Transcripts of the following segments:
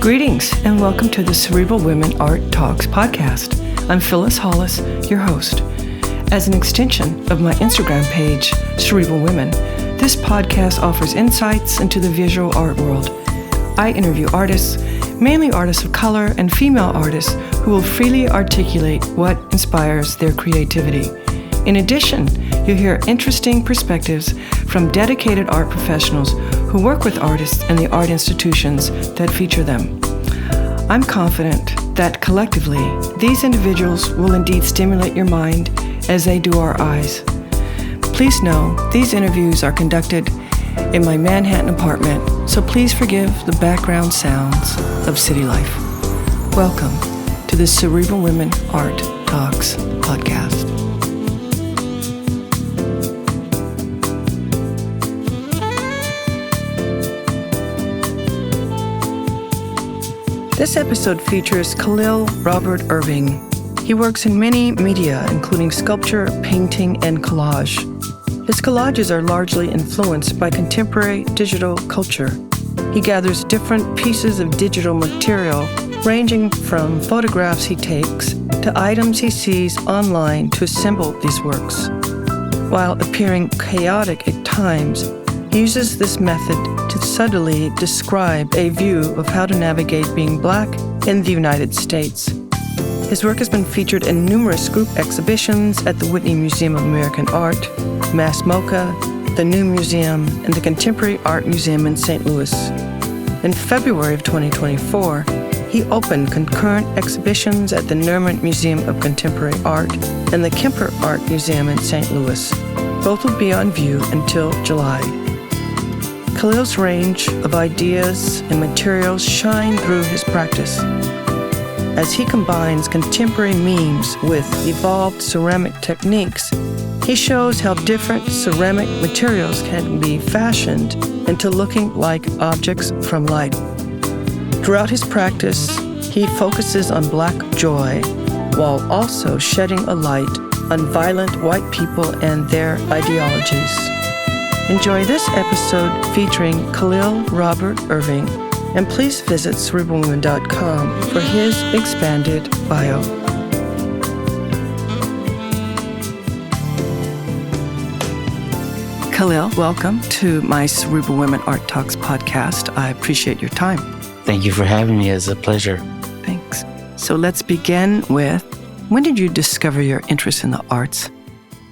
Greetings and welcome to the Cerebral Women Art Talks podcast. I'm Phyllis Hollis, your host. As an extension of my Instagram page, Cerebral Women, this podcast offers insights into the visual art world. I interview artists, mainly artists of color and female artists who will freely articulate what inspires their creativity. In addition, you'll hear interesting perspectives from dedicated art professionals who work with artists and the art institutions that feature them. I'm confident that collectively, these individuals will indeed stimulate your mind as they do our eyes. Please know these interviews are conducted in my Manhattan apartment, so please forgive the background sounds of city life. Welcome to the Cerebral Women Art Talks podcast. This episode features Kahlil Robert Irving. He works in many media, including sculpture, painting, and collage. His collages are largely influenced by contemporary digital culture. He gathers different pieces of digital material, ranging from photographs he takes to items he sees online to assemble these works. While appearing chaotic at times, he uses this method to subtly describe a view of how to navigate being Black in the United States. His work has been featured in numerous group exhibitions at the Whitney Museum of American Art, Mass MOCA, the New Museum, and the Kemper Art Museum in St. Louis. In February of 2024, he opened concurrent exhibitions at the Nerman Museum of Contemporary Art and the Kemper Art Museum in St. Louis. Both will be on view until July. Kahlil's range of ideas and materials shine through his practice. As he combines contemporary memes with evolved ceramic techniques, he shows how different ceramic materials can be fashioned into looking like objects from light. Throughout his practice, he focuses on Black joy while also shedding a light on violent white people and their ideologies. Enjoy this episode featuring Kahlil Robert Irving, and please visit cerebralwomen.com for his expanded bio. Kahlil, welcome to my Cerebral Women Art Talks podcast. I appreciate your time. Thank you for having me. It's a pleasure. Thanks. So let's begin with, when did you discover your interest in the arts?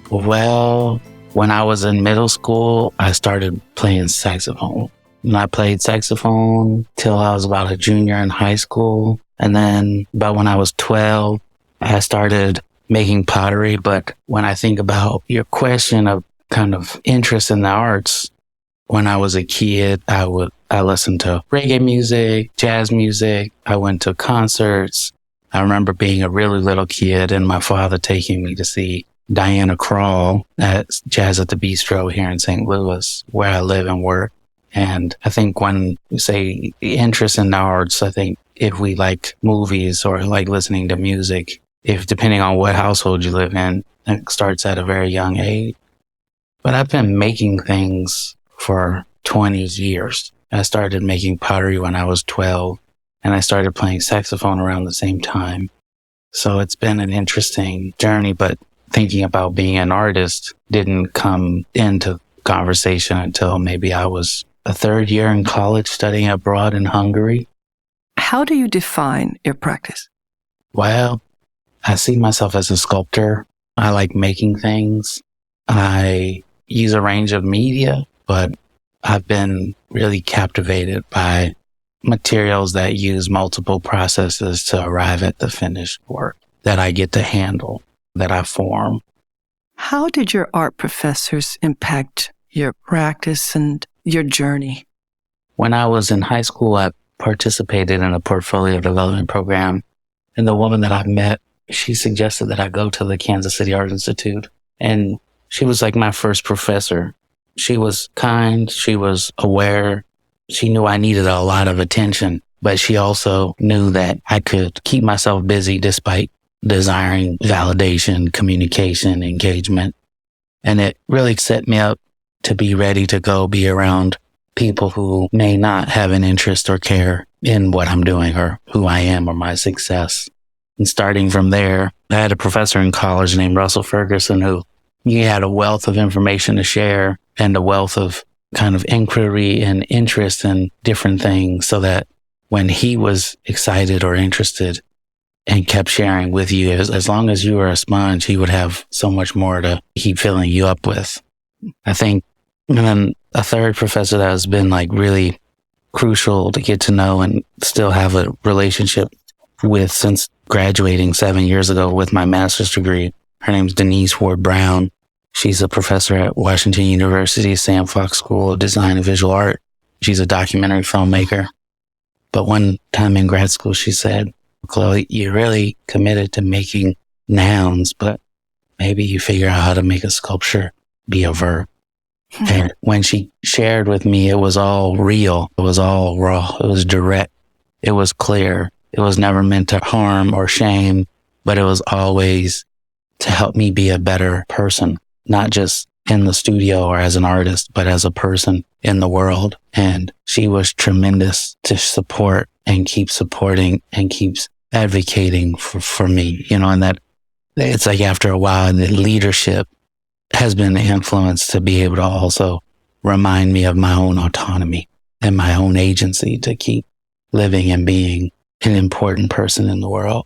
Well, when I was in middle school, I started playing saxophone. And I played saxophone till I was about a junior in high school. And then about when I was 12, I started making pottery. But when I think about your question of kind of interest in the arts, when I was a kid, I listened to reggae music, jazz music. I went to concerts. I remember being a really little kid and my father taking me to see Diana Krall at Jazz at the Bistro here in St. Louis, where I live and work. And I think when you say interest in the arts, I think if we like movies or like listening to music, if depending on what household you live in, it starts at a very young age. But I've been making things for 20 years. I started making pottery when I was 12, and I started playing saxophone around the same time. So it's been an interesting journey, but thinking about being an artist didn't come into conversation until maybe I was a third year in college studying abroad in Hungary. How do you define your practice? Well, I see myself as a sculptor. I like making things. I use a range of media, but I've been really captivated by materials that use multiple processes to arrive at the finished work that I get to handle, that I form. How did your art professors impact your practice and your journey? When I was in high school, I participated in a portfolio development program. And the woman that I met, she suggested that I go to the Kansas City Art Institute. And she was like my first professor. She was kind. She was aware. She knew I needed a lot of attention, but she also knew that I could keep myself busy despite desiring validation, communication, engagement. And it really set me up to be ready to go be around people who may not have an interest or care in what I'm doing or who I am or my success. And starting from there, I had a professor in college named Russell Ferguson who he had a wealth of information to share and a wealth of kind of inquiry and interest in different things, so that when he was excited or interested and kept sharing with you, as long as you were a sponge, he would have so much more to keep filling you up with. I think, and then a third professor that has been like really crucial to get to know and still have a relationship with since graduating 7 years ago with my master's degree. Her name's Denise Ward Brown. She's a professor at Washington University Sam Fox School of Design and Visual Art. She's a documentary filmmaker. But one time in grad school, she said, "Chloe, you're really committed to making nouns, but maybe you figure out how to make a sculpture be a verb." And when she shared with me, it was all real. It was all raw. It was direct. It was clear. It was never meant to harm or shame, but it was always to help me be a better person, not just in the studio or as an artist, but as a person in the world. And she was tremendous to support and keep supporting and keeps advocating for me, and that it's like after a while, the leadership has been the influence to be able to also remind me of my own autonomy and my own agency to keep living and being an important person in the world.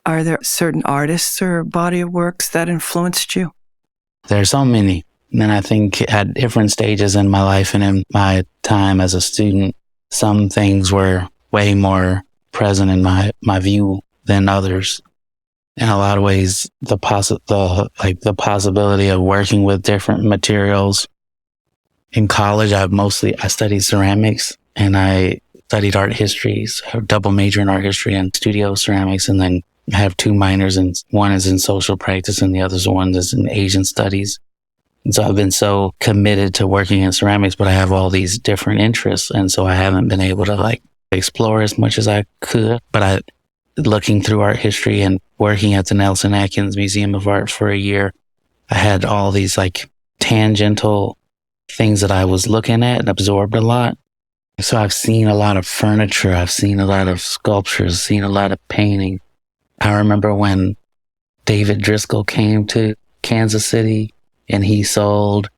Are there certain artists or body of works that influenced you? There's so many. And I think at different stages in my life and in my time as a student, some things were way more present in my view than others. In a lot of ways, the possibility of working with different materials. In college, I studied ceramics and I studied art history, so I have a double major in art history and studio ceramics, and then I have two minors, and one is in social practice and the other one is in Asian studies. And so I've been so committed to working in ceramics, but I have all these different interests, and so I haven't been able to explore as much as I could. But looking through art history and working at the Nelson Atkins Museum of Art for a year, I had all these tangential things that I was looking at and absorbed a lot. So I've seen a lot of furniture, I've seen a lot of sculptures, seen a lot of painting. I remember when David Driscoll came to Kansas City and he sold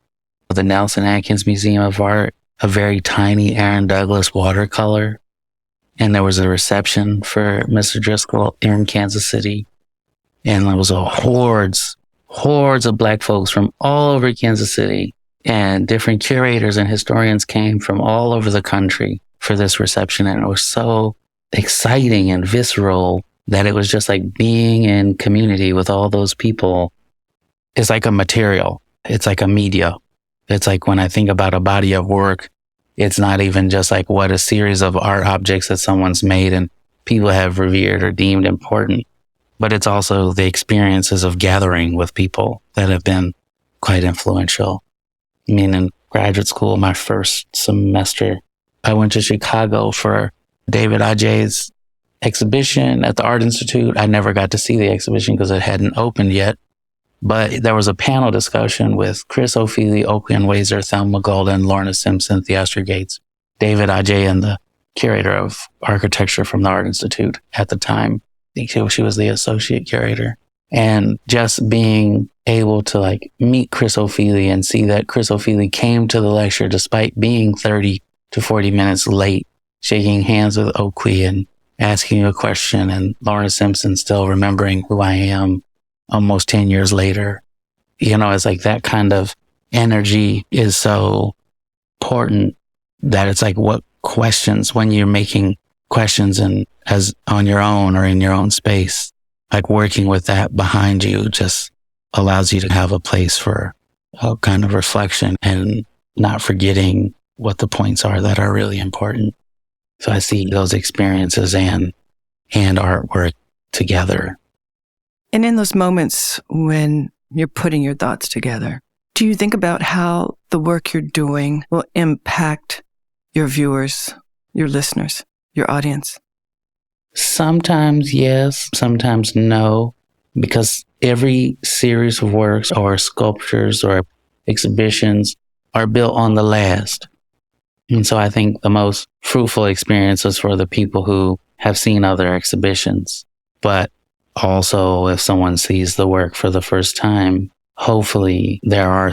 the Nelson Atkins Museum of Art a very tiny Aaron Douglas watercolor. And there was a reception for Mr. Driscoll in Kansas City. And there was hordes of Black folks from all over Kansas City. And different curators and historians came from all over the country for this reception. And it was so exciting and visceral that it was just like being in community with all those people. It's like a material. It's like a media. It's like when I think about a body of work, it's not even just what a series of art objects that someone's made and people have revered or deemed important, but it's also the experiences of gathering with people that have been quite influential. I mean, in graduate school, my first semester, I went to Chicago for David Adjaye's exhibition at the Art Institute. I never got to see the exhibition because it hadn't opened yet. But there was a panel discussion with Chris O'Feely, Oakland Wazer, Thelma Golden, Lorna Simpson, Theaster Gates, David Adjaye, and the curator of architecture from the Art Institute at the time. I think she was the associate curator. And just being able to meet Chris O'Feely and see that Chris O'Feely came to the lecture despite being 30 to 40 minutes late, shaking hands with Oakley and asking a question, and Lorna Simpson still remembering who I am almost 10 years later. It's that kind of energy is so important that it's what questions when you're making questions and as on your own or in your own space, working with that behind you just allows you to have a place for a kind of reflection and not forgetting what the points are that are really important. So I see those experiences and artwork together. And in those moments when you're putting your thoughts together, do you think about how the work you're doing will impact your viewers, your listeners, your audience? Sometimes yes, sometimes no, because every series of works or sculptures or exhibitions are built on the last. And so I think the most fruitful experiences for the people who have seen other exhibitions. But also, if someone sees the work for the first time, hopefully there are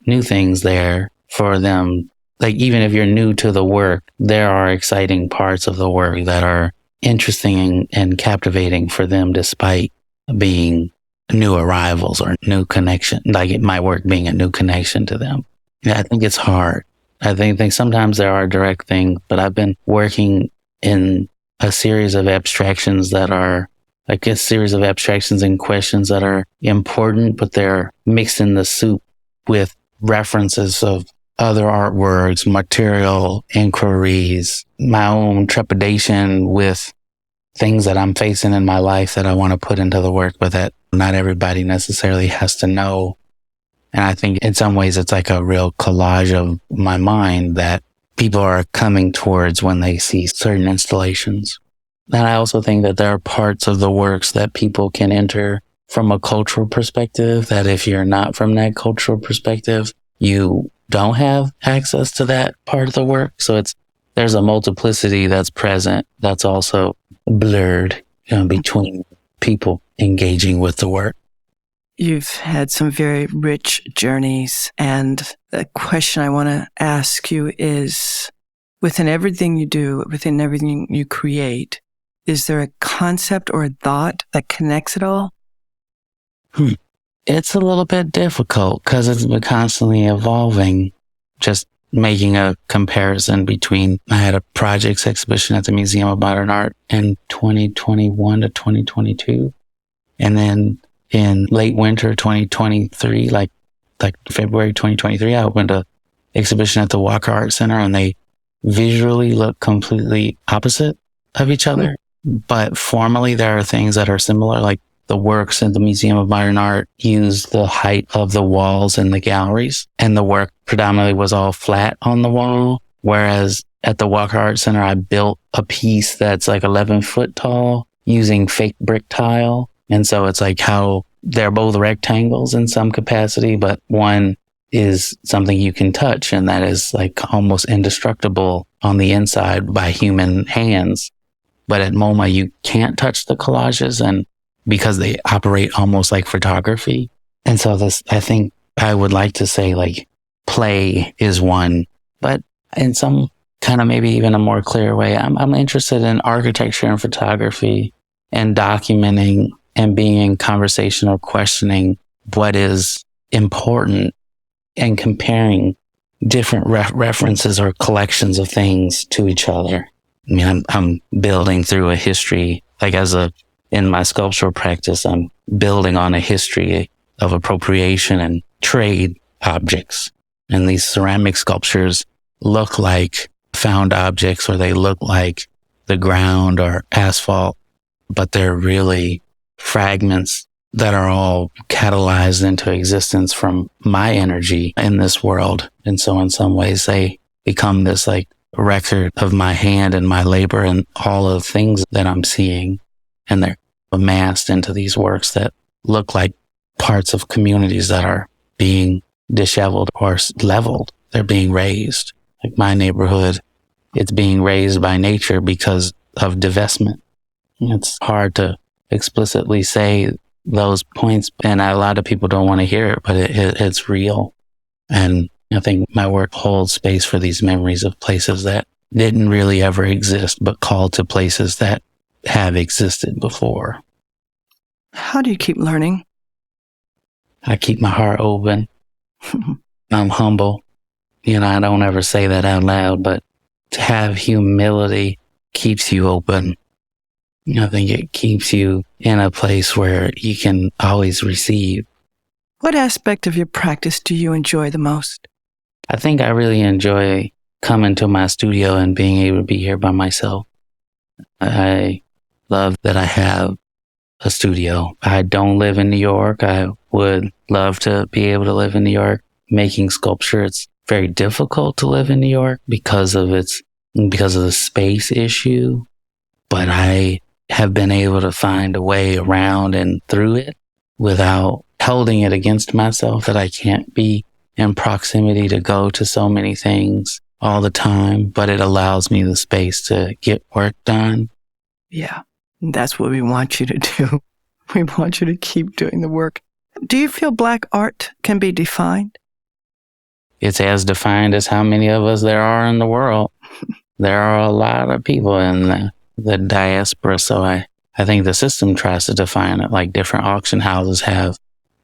new things there for them. Like, even if you're new to the work, there are exciting parts of the work that are interesting and captivating for them, despite being new arrivals or new connection, like my work being a new connection to them. Yeah, I think it's hard. I think sometimes there are direct things, but I've been working in a series of abstractions that are like a series of abstractions and questions that are important, but they're mixed in the soup with references of other artworks, material inquiries, my own trepidation with things that I'm facing in my life that I want to put into the work, but that not everybody necessarily has to know. And I think in some ways it's like a real collage of my mind that people are coming towards when they see certain installations. And I also think that there are parts of the works that people can enter from a cultural perspective, that if you're not from that cultural perspective, you don't have access to that part of the work. So there's a multiplicity that's present that's also blurred between people engaging with the work. You've had some very rich journeys, and the question I want to ask you is, within everything you do, within everything you create, is there a concept or a thought that connects it all? It's a little bit difficult because it's been constantly evolving. Just making a comparison between, I had a projects exhibition at the Museum of Modern Art in 2021 to 2022. And then in late winter 2023, like February 2023, I opened a exhibition at the Walker Art Center, and they visually look completely opposite of each other. But formally, there are things that are similar, like the works in the Museum of Modern Art use the height of the walls in the galleries, and the work predominantly was all flat on the wall. Whereas at the Walker Art Center, I built a piece that's like 11 foot tall using fake brick tile. And so it's like how they're both rectangles in some capacity, but one is something you can touch, and that is like almost indestructible on the inside by human hands. But at MoMA, you can't touch the collages, and because they operate almost like photography. And so I think I would like to say like play is one, but in some kind of maybe even a more clear way, I'm interested in architecture and photography and documenting and being in conversation or questioning what is important and comparing different references or collections of things to each other. I mean, I'm building through a history, like in my sculptural practice, I'm building on a history of appropriation and trade objects. And these ceramic sculptures look like found objects, or they look like the ground or asphalt, but they're really fragments that are all catalyzed into existence from my energy in this world. And so in some ways they become this like record of my hand and my labor and all of the things that I'm seeing. And they're amassed into these works that look like parts of communities that are being disheveled or leveled. They're being raised. Like my neighborhood, it's being raised by nature because of divestment. It's hard to explicitly say those points, and a lot of people don't want to hear it, but it's real. And I think my work holds space for these memories of places that didn't really ever exist, but called to places that have existed before. How do you keep learning? I keep my heart open. I'm humble. I don't ever say that out loud, but to have humility keeps you open. I think it keeps you in a place where you can always receive. What aspect of your practice do you enjoy the most? I think I really enjoy coming to my studio and being able to be here by myself. I love that I have a studio. I don't live in New York. I would love to be able to live in New York. Making sculpture, it's very difficult to live in New York because of the space issue. But I have been able to find a way around and through it without holding it against myself that I can't be in proximity to go to so many things all the time, but it allows me the space to get work done. Yeah, that's what we want you to do. We want you to keep doing the work. Do you feel Black art can be defined? It's as defined as how many of us there are in the world. There are a lot of people in the diaspora, so I think the system tries to define it, like different auction houses have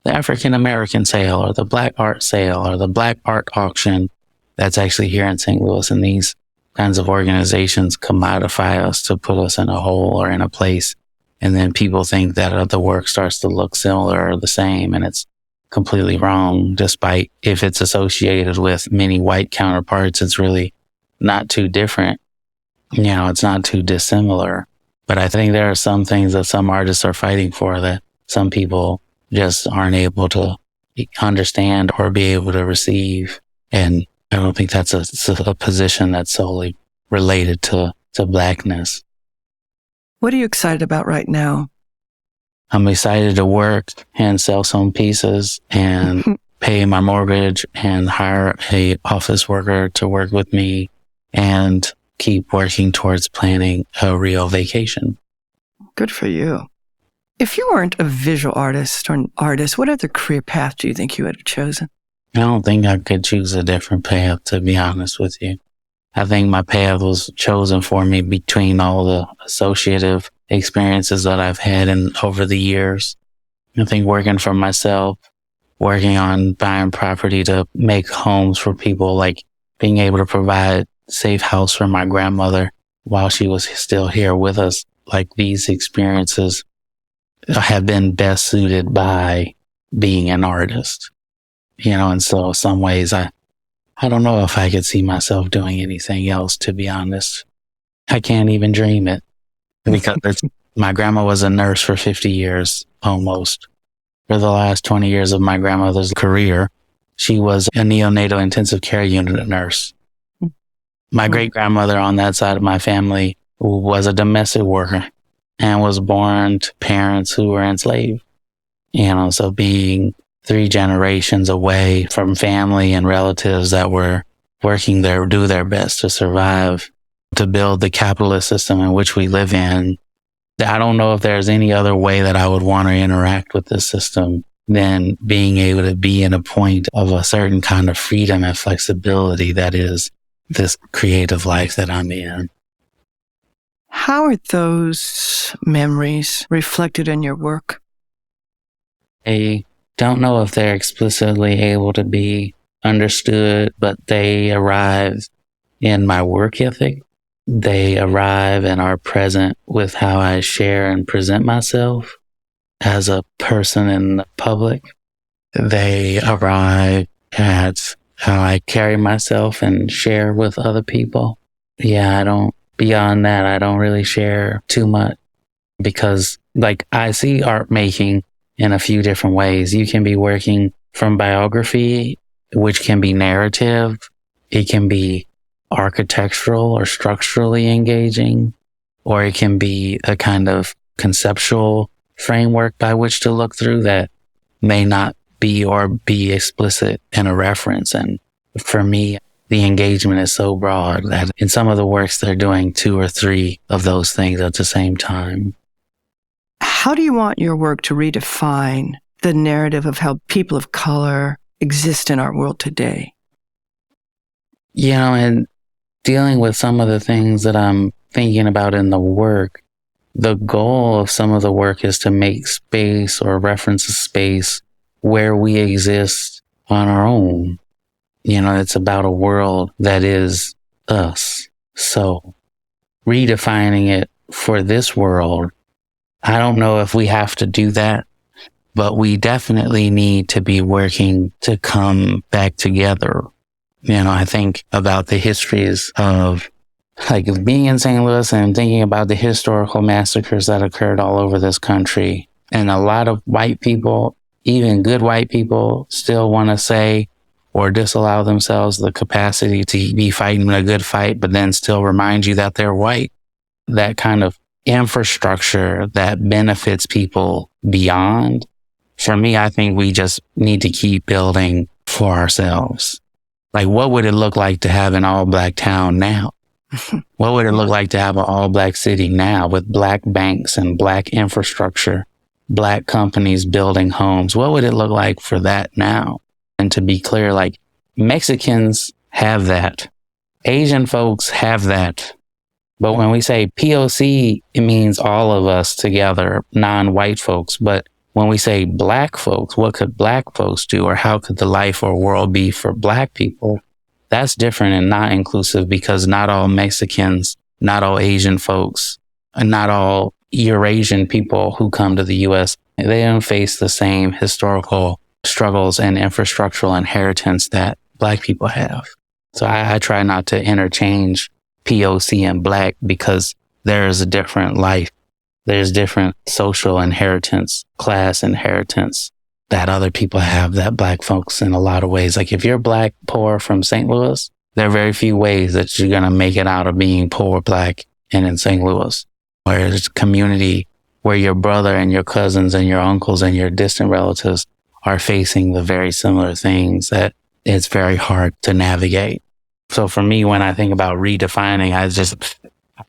the African American sale or the Black art sale or the Black art auction. That's actually here in St. Louis, and these kinds of organizations commodify us to put us in a hole or in a place. And then people think that the work starts to look similar or the same, and it's completely wrong. Despite if it's associated with many white counterparts, it's really not too different. It's not too dissimilar. But I think there are some things that some artists are fighting for that some people just aren't able to understand or be able to receive. And I don't think that's a position that's solely related to Blackness. What are you excited about right now? I'm excited to work and sell some pieces and pay my mortgage and hire a office worker to work with me and keep working towards planning a real vacation. Good for you. If you weren't a visual artist or an artist, what other career path do you think you would have chosen? I don't think I could choose a different path, to be honest with you. I think my path was chosen for me between all the associative experiences that I've had over the years. I think working for myself, working on buying property to make homes for people, like being able to provide safe house for my grandmother while she was still here with us, like these experiences have been best suited by being an artist. And so some ways I don't know if I could see myself doing anything else, to be honest. I can't even dream it because my grandma was a nurse for 50 years almost. For the last 20 years of my grandmother's career, she was a neonatal intensive care unit nurse. My great-grandmother on that side of my family was a domestic worker and was born to parents who were enslaved. So being 3 generations away from family and relatives that were working do their best to survive, to build the capitalist system in which we live in. I don't know if there's any other way that I would want to interact with this system than being able to be in a point of a certain kind of freedom and flexibility that is this creative life that I'm in. How are those memories reflected in your work? I don't know if they're explicitly able to be understood, but they arrive in my work ethic. They arrive and are present with how I share and present myself as a person in the public. They arrive at how I carry myself and share with other people. Beyond that, I don't really share too much because I see art making in a few different ways. You can be working from biography, which can be narrative. It can be architectural or structurally engaging, or it can be a kind of conceptual framework by which to look through that may not be or be explicit in a reference. And for me, the engagement is so broad that in some of the works, they're doing 2 or 3 of those things at the same time. How do you want your work to redefine the narrative of how people of color exist in our world today? And dealing with some of the things that I'm thinking about in the work, the goal of some of the work is to make space or reference a space where we exist on our own. It's about a world that is us. So redefining it for this world, I don't know if we have to do that, but we definitely need to be working to come back together. I think about the histories of being in St. Louis and thinking about the historical massacres that occurred all over this country. And a lot of white people, even good white people, still want to say or disallow themselves the capacity to be fighting a good fight, but then still remind you that they're white. That kind of infrastructure that benefits people beyond. For me, I think we just need to keep building for ourselves. Like, what would it look like to have an all-black town now? What would it look like to have an all-black city now with black banks and black infrastructure, black companies building homes? What would it look like for that now? And to be clear, like, Mexicans have that. Asian folks have that. But when we say POC, it means all of us together, non-white folks. But when we say black folks, what could black folks do, or how could the life or world be for black people? That's different and not inclusive, because not all Mexicans, not all Asian folks, and not all Eurasian people who come to the U.S., they don't face the same historical struggles and infrastructural inheritance that black people have. So I try not to interchange POC and black, because there is a different life. There's different social inheritance, class inheritance that other people have that black folks in a lot of ways. Like, if you're black, poor from St. Louis, there are very few ways that you're going to make it out of being poor, black, and in St. Louis. Where it's a community where your brother and your cousins and your uncles and your distant relatives are facing the very similar things that it's very hard to navigate. So for me, when I think about redefining,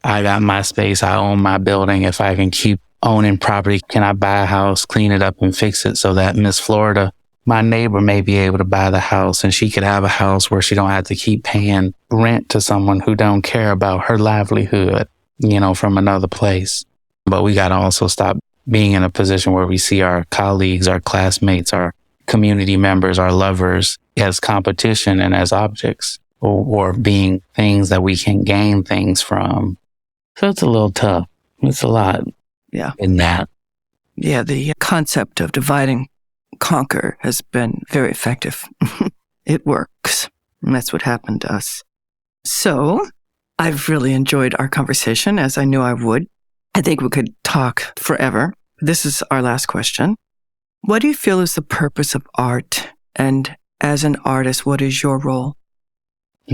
I got my space, I own my building. If I can keep owning property, can I buy a house, clean it up and fix it so that Miss Florida, my neighbor, may be able to buy the house and she could have a house where she don't have to keep paying rent to someone who don't care about her livelihood, from another place. But we got to also stop being in a position where we see our colleagues, our classmates, our community members, our lovers as competition and as objects, or being things that we can gain things from. So it's a little tough. It's a lot. Yeah. In that. Yeah, the concept of divide and conquer has been very effective. It works. And that's what happened to us. So I've really enjoyed our conversation, as I knew I would. I think we could talk forever. This is our last question. What do you feel is the purpose of art? And as an artist, what is your role?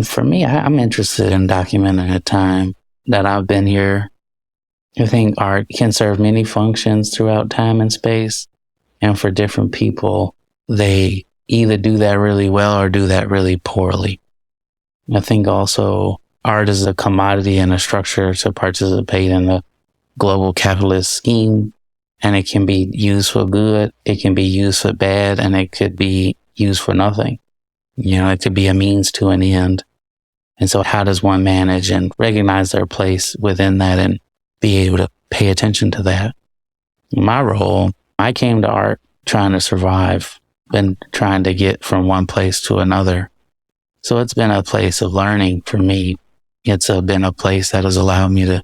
For me, I'm interested in documenting a time that I've been here. I think art can serve many functions throughout time and space. And for different people, they either do that really well or do that really poorly. I think also art is a commodity and a structure to participate in the global capitalist scheme. And it can be used for good, it can be used for bad, and it could be used for nothing. It could be a means to an end. And so how does one manage and recognize their place within that and be able to pay attention to that? My role, I came to art trying to survive and trying to get from one place to another. So it's been a place of learning for me. It's been a place that has allowed me to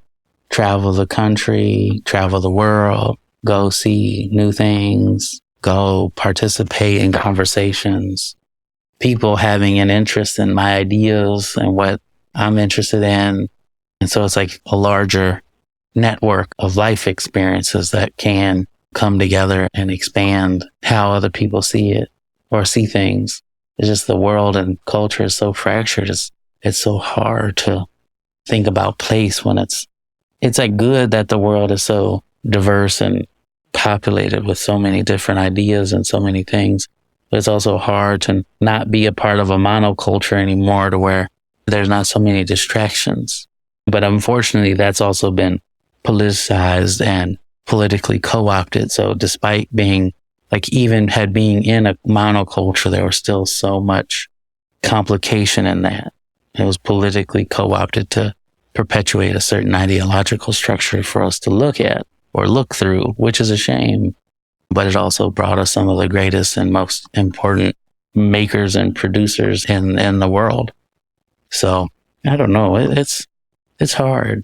travel the country, travel the world, go see new things, go participate in conversations, people having an interest in my ideas and what I'm interested in. And so it's like a larger network of life experiences that can come together and expand how other people see it or see things. It's just the world and culture is so fractured. It's so hard to think about place when it's like good that the world is so diverse and populated with so many different ideas and so many things. But it's also hard to not be a part of a monoculture anymore, to where there's not so many distractions. But unfortunately, that's also been politicized and politically co-opted. So despite being being in a monoculture, there was still so much complication in that. It was politically co-opted to perpetuate a certain ideological structure for us to look at or look through, which is a shame. But it also brought us some of the greatest and most important makers and producers in the world. So I don't know. It's hard.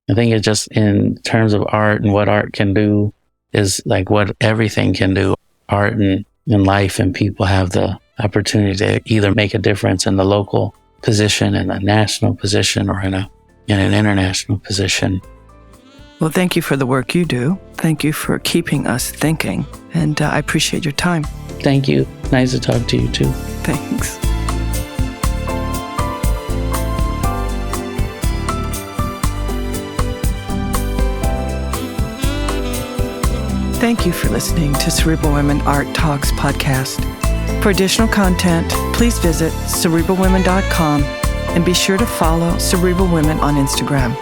I think it just, in terms of art and what art can do, is like what everything can do. Art and life and people have the opportunity to either make a difference in the local position, in a national position, or in an international position. Well, thank you for the work you do. Thank you for keeping us thinking. And I appreciate your time. Thank you. Nice to talk to you too. Thanks. Thank you for listening to Cerebral Women Art Talks podcast. For additional content, please visit cerebralwomen.com and be sure to follow Cerebral Women on Instagram.